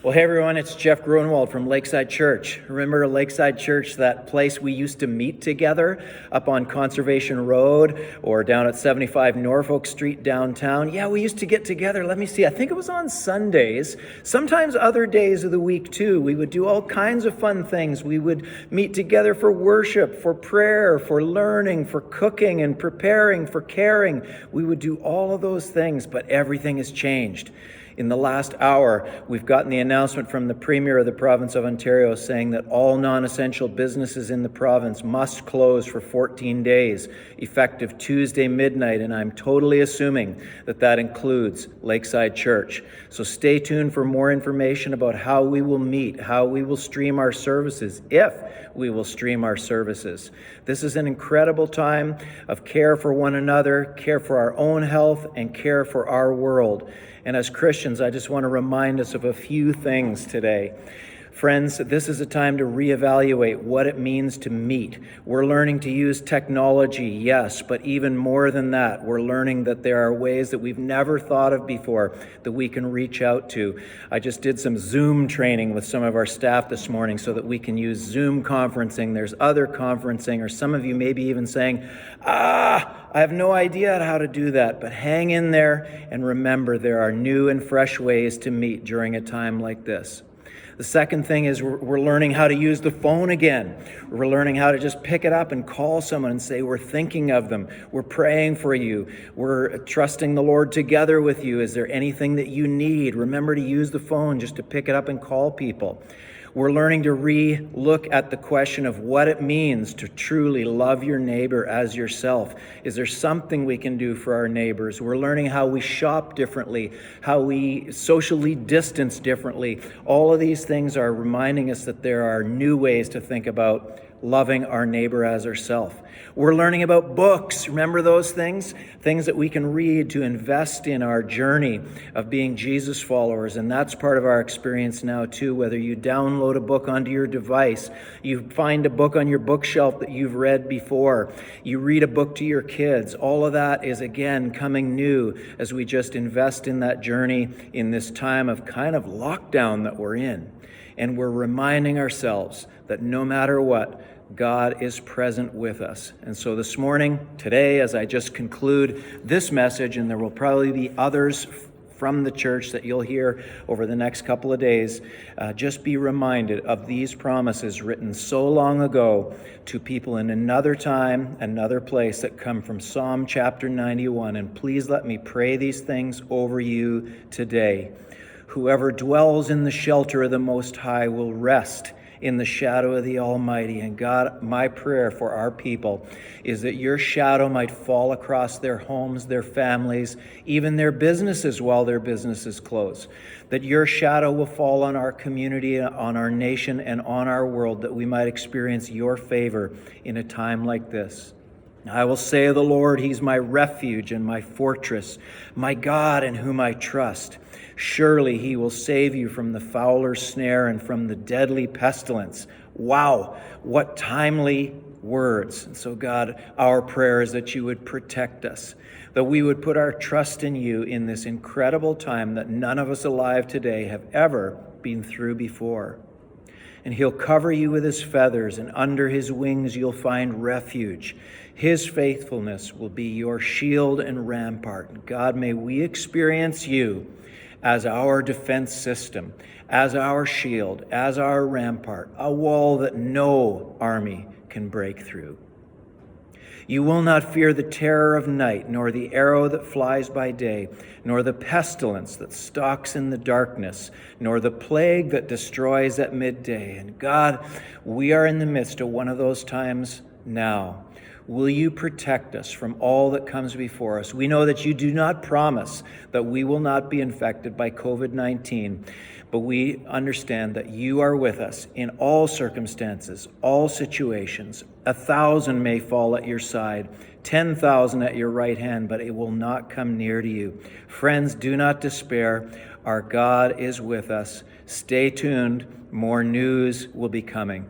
Well, hey everyone, it's Jeff Grunwald from Lakeside Church. Remember Lakeside Church, that place we used to meet together up on Conservation Road or down at 75 Norfolk Street downtown? Yeah, we used to get together. Let me see, I think it was on Sundays, sometimes other days of the week too. We would do all kinds of fun things. We would meet together for worship, for prayer, for learning, for cooking and preparing, for caring. We would do all of those things, but everything has changed. In the last hour, we've gotten the announcement from the Premier of the province of Ontario saying that all non-essential businesses in the province must close for 14 days, effective Tuesday midnight, and I'm totally assuming that that includes Lakeside Church. So stay tuned for more information about how we will meet, how we will stream our services, if we will stream our services. This is an incredible time of care for one another, care for our own health, and care for our world. And as Christians, I just want to remind us of a few things today. Friends, this is a time to reevaluate what it means to meet. We're learning to use technology, yes, but even more than that, we're learning that there are ways that we've never thought of before that we can reach out to. I just did some Zoom training with some of our staff this morning so that we can use Zoom conferencing. There's other conferencing, or some of you may be even saying, I have no idea how to do that, but hang in there and remember there are new and fresh ways to meet during a time like this. The second thing is we're learning how to use the phone again. We're learning how to just pick it up and call someone and say we're thinking of them. We're praying for you. We're trusting the Lord together with you. Is there anything that you need? Remember to use the phone just to pick it up and call people. We're learning to re-look at the question of what it means to truly love your neighbor as yourself. Is there something we can do for our neighbors? We're learning how we shop differently, how we socially distance differently. All of these things are reminding us that there are new ways to think about loving our neighbor as ourselves. We're learning about books. Remember those things? Things that we can read to invest in our journey of being Jesus followers. And that's part of our experience now too, whether you download a book onto your device, you find a book on your bookshelf that you've read before, you read a book to your kids. All of that is again coming new as we just invest in that journey in this time of kind of lockdown that we're in. And we're reminding ourselves that no matter what, God is present with us. And so this morning, today, as I just conclude this message, and there will probably be others from the church that you'll hear over the next couple of days, just be reminded of these promises written so long ago to people in another time, another place, that come from Psalm chapter 91. And please let me pray these things over you today. Whoever dwells in the shelter of the Most High will rest in the shadow of the Almighty. And God, my prayer for our people is that your shadow might fall across their homes, their families, even their businesses while their businesses close. That your shadow will fall on our community, on our nation, and on our world, that we might experience your favor in a time like this. I will say of the Lord, he's my refuge and my fortress, my God in whom I trust. Surely he will save you from the fowler's snare and from the deadly pestilence. Wow, what timely words. And so God, our prayer is that you would protect us, that we would put our trust in you in this incredible time that none of us alive today have ever been through before. And he'll cover you with his feathers, and under his wings you'll find refuge. His faithfulness will be your shield and rampart. God, may we experience you as our defense system, as our shield, as our rampart, a wall that no army can break through. You will not fear the terror of night, nor the arrow that flies by day, nor the pestilence that stalks in the darkness, nor the plague that destroys at midday. And God, we are in the midst of one of those times now. Will you protect us from all that comes before us? We know that you do not promise that we will not be infected by COVID-19, but we understand that you are with us in all circumstances, all situations. 1,000 may fall at your side, 10,000 at your right hand, but it will not come near to you. Friends, do not despair. Our God is with us. Stay tuned. More news will be coming.